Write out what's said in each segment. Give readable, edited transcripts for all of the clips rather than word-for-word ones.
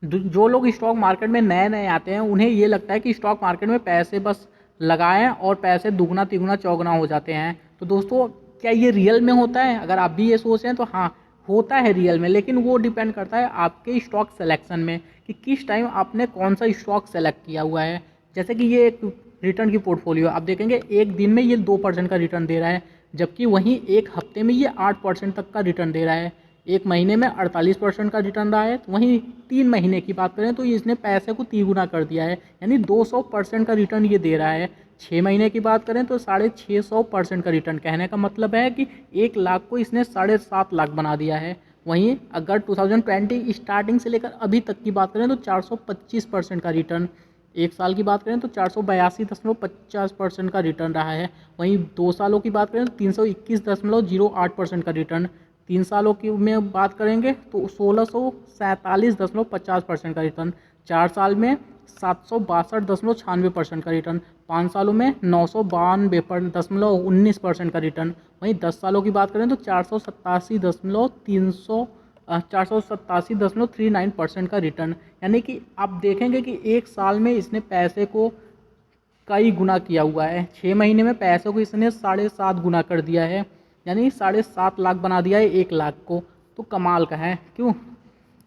जो लोग stock market में नए नए आते हैं उन्हें ये लगता है कि स्टॉक मार्केट में पैसे बस लगाएं और पैसे दुगना तिगुना चौगुना हो जाते हैं। तो दोस्तों, क्या ये रियल में होता है? अगर आप भी ये सोच रहे हैं तो हाँ, होता है रियल में, लेकिन वो डिपेंड करता है आपके स्टॉक सिलेक्शन में कि किस टाइम आपने कौन सा स्टॉक सेलेक्ट किया हुआ है। जैसे कि ये एक रिटर्न की पोर्टफोलियो आप देखेंगे, एक दिन में ये 2% का रिटर्न दे रहा है, जबकि वहीं एक हफ्ते में ये 8% तक का रिटर्न दे रहा है। एक महीने में 48% का रिटर्न रहा है। तो वहीं 3 महीने की बात करें तो इसने पैसे को तिगुना कर दिया है, यानी 200% का रिटर्न ये दे रहा है। 6 महीने की बात करें तो 650% का रिटर्न, कहने का मतलब है कि 1 लाख को इसने 7.5 लाख बना दिया है। वहीं अगर 2020 स्टार्टिंग से लेकर अभी तक की बात करें तो 425% का रिटर्न, एक साल की बात करें तो 482.50% का रिटर्न रहा है। वहीं 2 सालों की बात करें तो 321.08% का रिटर्न, 3 सालों की में बात करेंगे तो 1647.50% का रिटर्न, 4 साल में 762.96% का रिटर्न, 5 सालों में 992.19% का रिटर्न। वहीं 10 सालों की बात करें तो 487.39% का रिटर्न। यानी कि आप देखेंगे कि एक साल में इसने पैसे को कई गुना किया हुआ है। 6 महीने में पैसों को इसने 7.5 गुना कर दिया है, यानी 7.5 लाख बना दिया है 1 लाख को। तो कमाल का है क्यों?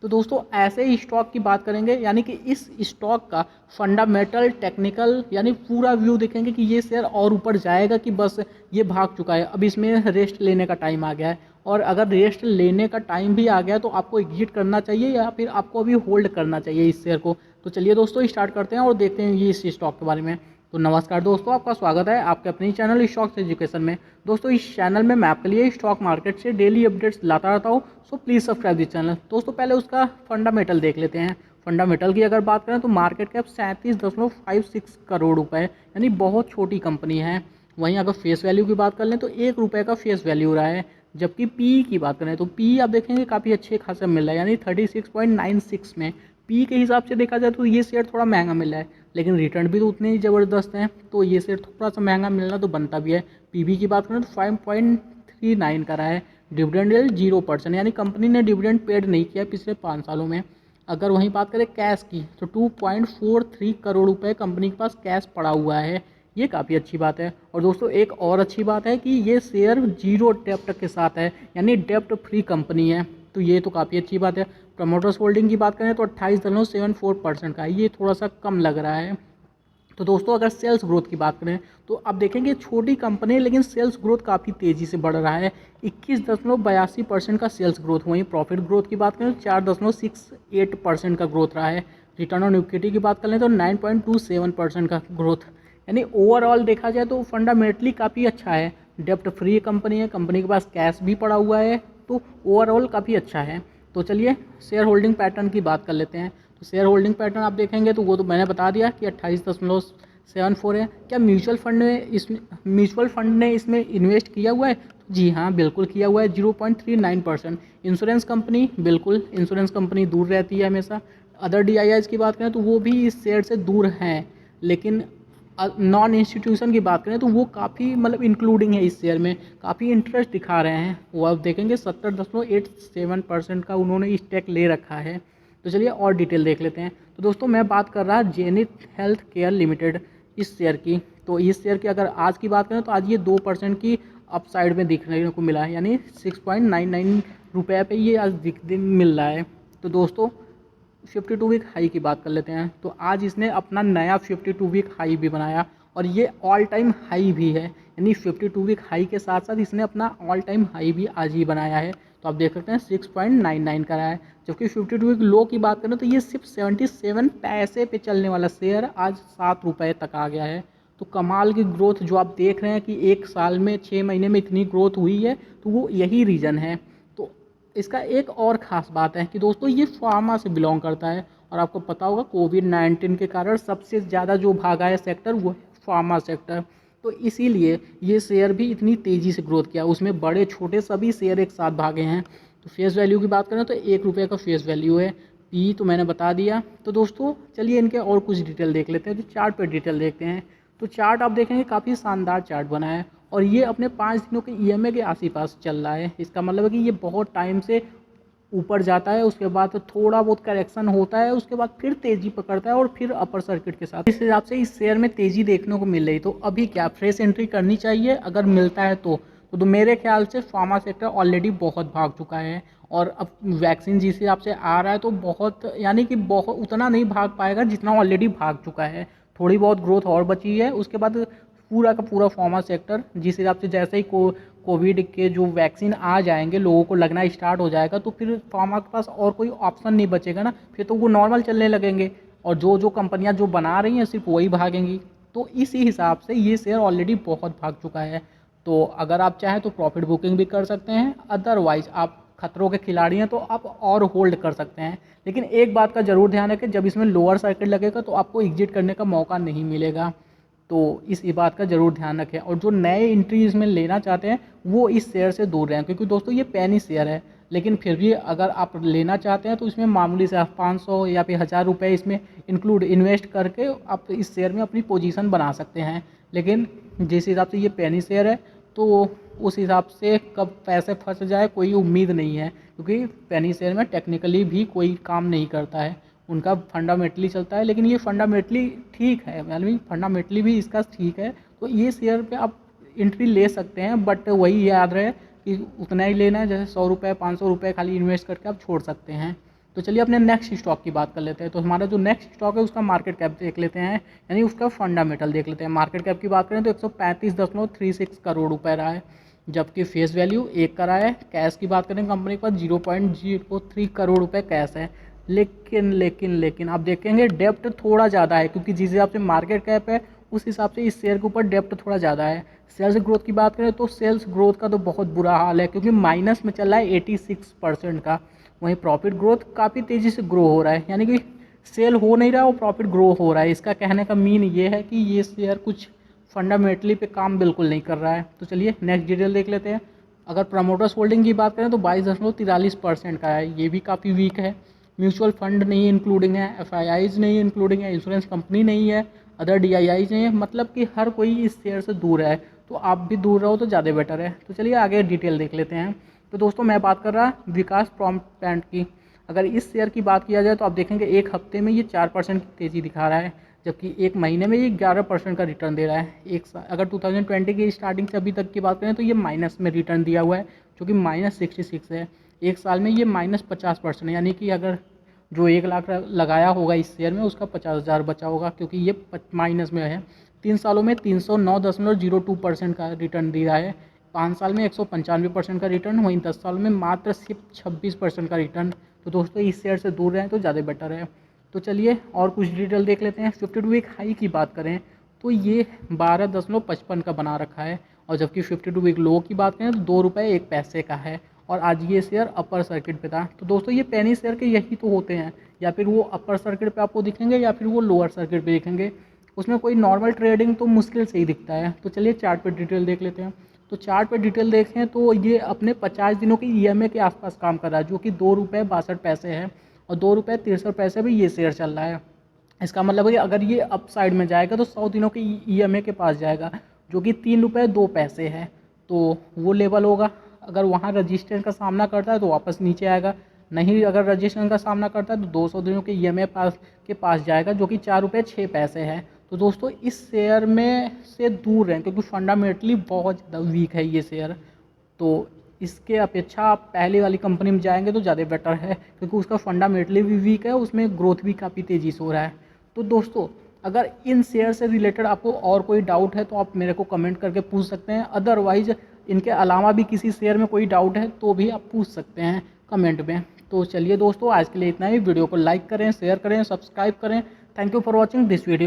तो दोस्तों, ऐसे ही स्टॉक की बात करेंगे, यानी कि इस स्टॉक का फंडामेंटल टेक्निकल यानी पूरा व्यू देखेंगे कि ये शेयर और ऊपर जाएगा कि बस ये भाग चुका है, अब इसमें रेस्ट लेने का टाइम आ गया है। और अगर रेस्ट लेने का टाइम भी आ गया तो आपको एग्जिट करना चाहिए या फिर आपको अभी होल्ड करना चाहिए इस शेयर को। तो चलिए दोस्तों, स्टार्ट करते हैं और देखते हैं ये इस स्टॉक के बारे में। तो नमस्कार दोस्तों, आपका स्वागत है आपके अपने चैनल स्टॉक्स एजुकेशन में। दोस्तों, इस चैनल में मैं आपके लिए स्टॉक मार्केट से डेली अपडेट्स लाता रहता हूँ, so please subscribe this channel. दोस्तों, पहले उसका फंडामेंटल देख लेते हैं। फंडामेंटल की अगर बात करें तो मार्केट कैप 37.56 करोड़ रुपए, यानी बहुत छोटी कंपनी है। वहीं अगर फेस वैल्यू की बात कर लें तो ₹1 का फेस वैल्यू रहा है। जबकि पी की बात करें तो पी आप देखेंगे काफ़ी अच्छे खासा मिल रहा है, यानी 36.96 में। पी के हिसाब से देखा जाए तो ये शेयर थोड़ा महंगा मिल रहा है, लेकिन रिटर्न भी तो उतने ही ज़बरदस्त हैं, तो ये शेयर थोड़ा सा महंगा मिलना तो बनता भी है। पीबी की बात करें तो 5.39 का रहा है। डिविडेंड यील्ड 0%, यानी कंपनी ने डिविडेंड पेड नहीं किया पिछले 5 सालों में। अगर वहीं बात करें कैश की तो 2.43 करोड़ रुपए कंपनी के पास कैश पड़ा हुआ है, ये काफ़ी अच्छी बात है। और दोस्तों, एक और अच्छी बात है कि ये शेयर जीरो डेप्ट के साथ है, यानी डेप्ट फ्री कंपनी है, तो ये तो काफ़ी अच्छी बात है। प्रमोटर्स होल्डिंग की बात करें तो 28.74% का है, ये थोड़ा सा कम लग रहा है। तो दोस्तों, अगर सेल्स ग्रोथ की बात करें तो आप देखेंगे छोटी कंपनी है लेकिन सेल्स ग्रोथ काफ़ी तेज़ी से बढ़ रहा है। 21.82% का सेल्स ग्रोथ। वहीं प्रॉफिट ग्रोथ की बात करें तो 4.68% का ग्रोथ रहा है। रिटर्न ऑन इक्विटी की बात करें तो 9.27% का ग्रोथ। यानी ओवरऑल देखा जाए तो फंडामेंटली काफ़ी अच्छा है। डेप्ट फ्री कंपनी है, कंपनी के पास कैश भी पड़ा हुआ है, तो ओवरऑल काफ़ी अच्छा है। तो चलिए शेयर होल्डिंग पैटर्न की बात कर लेते हैं। तो शेयर होल्डिंग पैटर्न आप देखेंगे तो वो तो मैंने बता दिया कि 28.74 है। क्या म्यूचुअल फंड ने इसमें इन्वेस्ट किया हुआ है? तो जी हाँ, बिल्कुल किया हुआ है, 0.39%। इंश्योरेंस कंपनी, बिल्कुल इंश्योरेंस कंपनी दूर रहती है हमेशा। अदर DIIs की बात करें तो वो भी इस शेयर से दूर हैं, लेकिन नॉन इंस्टीट्यूशन की बात करें तो वो काफ़ी मतलब इंक्लूडिंग है इस शेयर में, काफ़ी इंटरेस्ट दिखा रहे हैं। वो आप देखेंगे 70.87% का उन्होंने स्टेक ले रखा है। तो चलिए और डिटेल देख लेते हैं। तो दोस्तों, मैं बात कर रहा जेनिथ हेल्थ केयर लिमिटेड इस शेयर की। तो इस शेयर की अगर आज की बात करें तो आज ये 2% की अपसाइड में दिखने को मिला है, यानी 6.99 रुपये पे ये आज दिन मिल रहा है। तो दोस्तों, 52 वीक हाई की बात कर लेते हैं। तो आज इसने अपना नया 52 वीक हाई भी बनाया, और ये ऑल टाइम हाई भी है, यानी 52 वीक हाई के साथ साथ इसने अपना ऑल टाइम हाई भी आज ही बनाया है। तो आप देख सकते हैं 6.99 का रहा है। जबकि 52 वीक लो की बात करें तो ये सिर्फ 77 पैसे पे चलने वाला शेयर आज 7 रुपये तक आ गया है। तो कमाल की ग्रोथ जो आप देख रहे हैं कि एक साल में 6 महीने में इतनी ग्रोथ हुई है, तो वो यही रीज़न है। तो इसका एक और ख़ास बात है कि दोस्तों, ये फार्मा से बिलोंग करता है, और आपको पता होगा कोविड-19 के कारण सबसे ज़्यादा जो भागा है सेक्टर वो है फार्मा सेक्टर। तो इसीलिए ये शेयर भी इतनी तेज़ी से ग्रोथ किया, उसमें बड़े छोटे सभी शेयर एक साथ भागे हैं। तो फेस वैल्यू की बात करें तो ₹1 का फेस वैल्यू है। पी तो मैंने बता दिया। तो दोस्तों, चलिए इनके और कुछ डिटेल देख लेते हैं। तो चार्ट पर डिटेल देखते हैं। तो चार्ट आप देखेंगे काफ़ी शानदार चार्ट बना है, और ये अपने 5 दिनों के EMA के आस पास चल रहा है। इसका मतलब है कि ये बहुत टाइम से ऊपर जाता है, उसके बाद थोड़ा बहुत करेक्शन होता है, उसके बाद फिर तेज़ी पकड़ता है और फिर अपर सर्किट के साथ। इस हिसाब से इस शेयर में तेज़ी देखने को मिल रही। तो अभी क्या फ्रेश एंट्री करनी चाहिए अगर मिलता है तो मेरे ख्याल से फार्मा सेक्टर ऑलरेडी बहुत भाग चुका है, और अब वैक्सीन जिस हिसाब से आ रहा है तो बहुत, यानी कि बहुत उतना नहीं भाग पाएगा जितना ऑलरेडी भाग चुका है। थोड़ी बहुत ग्रोथ और बची है, उसके बाद पूरा का पूरा फार्मा सेक्टर जिस हिसाब से जैसे ही कोविड के जो वैक्सीन आ जाएंगे, लोगों को लगना स्टार्ट हो जाएगा, तो फिर फार्मा के पास और कोई ऑप्शन नहीं बचेगा ना, फिर तो वो नॉर्मल चलने लगेंगे, और जो जो कंपनियां जो बना रही हैं सिर्फ वही भागेंगी। तो इसी हिसाब से ये शेयर ऑलरेडी बहुत भाग चुका है। तो अगर आप चाहें तो प्रॉफिट बुकिंग भी कर सकते हैं, अदरवाइज आप खतरों के खिलाड़ी हैं तो आप और होल्ड कर सकते हैं। लेकिन एक बात का ज़रूर ध्यान रखें, जब इसमें लोअर सर्किट लगेगा तो आपको एग्जिट करने का मौका नहीं मिलेगा। तो इस बात का ज़रूर ध्यान रखें, और जो नए एंट्री इसमें लेना चाहते हैं वो इस शेयर से दूर रहें, क्योंकि दोस्तों ये पेनी शेयर है। लेकिन फिर भी अगर आप लेना चाहते हैं तो इसमें मामूली से 500 या फिर 1000 रुपये इसमें इन्वेस्ट करके आप इस शेयर में अपनी पोजीशन बना सकते हैं। लेकिन जिस हिसाब से ये पेनी शेयर है तो उस हिसाब से कब पैसे फंस जाए कोई उम्मीद नहीं है, क्योंकि पेनी शेयर में टेक्निकली भी कोई काम नहीं करता है, उनका फंडामेंटली चलता है। लेकिन ये फंडामेंटली ठीक है, यानी फंडामेंटली भी इसका ठीक है, तो ये शेयर पे आप एंट्री ले सकते हैं। बट वही याद रहे कि उतना ही लेना है, जैसे 100 रुपये 500 रुपये खाली इन्वेस्ट करके आप छोड़ सकते हैं। तो चलिए अपने नेक्स्ट स्टॉक की बात कर लेते हैं। तो हमारा जो नेक्स्ट स्टॉक है उसका मार्केट कैप देख लेते हैं, यानी उसका फंडामेंटल देख लेते हैं। मार्केट कैप की बात करें तो 135.36 करोड़ रुपये रहा है, जबकि फेस वैल्यू 1 का रहा है। कैश की बात करें कंपनी के पास 0.03 करोड़ रुपये कैश है। लेकिन आप देखेंगे डेप्ट थोड़ा ज़्यादा है, क्योंकि जिस हिसाब से मार्केट कैप है उस हिसाब से इस शेयर के ऊपर डेप्ट थोड़ा ज़्यादा है। सेल्स ग्रोथ की बात करें तो सेल्स ग्रोथ का तो बहुत बुरा हाल है, क्योंकि माइनस में चल रहा है 86% का। वहीं प्रॉफिट ग्रोथ काफ़ी तेज़ी से ग्रो हो रहा है, यानी कि सेल हो नहीं रहा और प्रॉफिट ग्रो हो रहा है। इसका कहने का मीन ये है कि ये शेयर कुछ फंडामेंटली पे काम बिल्कुल नहीं कर रहा है। तो चलिए नेक्स्ट डिटेल देख लेते हैं। अगर प्रमोटर्स होल्डिंग की बात करें तो 22.43% का है, ये भी काफ़ी वीक है। म्यूचुअल फंड नहीं इंक्लूडिंग है, एफआईआईज नहीं इंक्लूडिंग है, इंश्योरेंस कंपनी नहीं है, अदर डीआईआईज नहीं है, मतलब कि हर कोई इस शेयर से दूर है। तो आप भी दूर रहो तो ज़्यादा बेटर है। तो चलिए आगे डिटेल देख लेते हैं। तो दोस्तों मैं बात कर रहा विकास प्रॉम्प्ट की। अगर इस शेयर की बात किया जाए तो आप देखेंगे एक हफ्ते में ये 4% की तेज़ी दिखा रहा है, जबकि एक महीने में ये 11% का रिटर्न दे रहा है। अगर 2020 की स्टार्टिंग से अभी तक की बात करें तो ये माइनस में रिटर्न दिया हुआ है, जो कि -66 है। एक साल में ये -50% है, यानी कि अगर जो 1 लाख लगाया होगा इस शेयर में उसका 50,000 बचा होगा, क्योंकि ये माइनस में है। 3 सालों में 309.02% का रिटर्न दिया है। 5 साल में 195% का रिटर्न, वहीं 10 साल में मात्र सिर्फ 26% का रिटर्न। तो दोस्तों इस शेयर से दूर रहें तो ज़्यादा बेटर है। तो चलिए और कुछ डिटेल देख लेते हैं। 52 वीक हाई की बात करें तो ये 12.55 का बना रखा है, और जबकि 52 वीक लो की बात करें तो 2 रुपये 1 पैसे का है, और आज ये शेयर अपर सर्किट पे था। तो दोस्तों ये पेनी शेयर के यही तो होते हैं, या फिर वो अपर सर्किट पे आपको दिखेंगे या फिर वो लोअर सर्किट पे दिखेंगे, उसमें कोई नॉर्मल ट्रेडिंग तो मुश्किल से ही दिखता है। तो चलिए चार्ट पे डिटेल देख लेते हैं। तो चार्ट पे डिटेल देखें तो ये अपने 50 दिनों की ईएमए के आसपास काम कर रहा है, जो कि 2 रुपये 62 पैसे है, और 2 रुपये 63 पैसे भी ये शेयर चल रहा है। इसका मतलब है कि अगर ये अप साइड में जाएगा तो 100 दिनों के ईएमए के पास जाएगा, जो कि 3 रुपये 2 पैसे है, तो वो लेवल होगा। अगर वहाँ रजिस्टेंस का सामना करता है तो वापस नीचे आएगा, नहीं अगर रजिस्टेंस का सामना करता है तो 200 दिनों के ईएमए के पास जाएगा, जो कि 4 रुपये 6 पैसे है। तो दोस्तों इस शेयर में से दूर रहें, क्योंकि फंडामेंटली बहुत ज़्यादा वीक है ये शेयर। तो इसके अपेक्षा आप पहले वाली कंपनी में जाएंगे तो ज़्यादा बेटर है, क्योंकि उसका फंडामेंटली भी वीक है, उसमें ग्रोथ भी काफ़ी तेज़ी से हो रहा है। तो दोस्तों अगर इन शेयर से रिलेटेड आपको और कोई डाउट है तो आप मेरे को कमेंट करके पूछ सकते हैं, अदरवाइज इनके अलावा भी किसी शेयर में कोई डाउट है तो भी आप पूछ सकते हैं कमेंट में। तो चलिए दोस्तों आज के लिए इतना ही। वीडियो को लाइक करें, शेयर करें, सब्सक्राइब करें। Thank you for watching this video.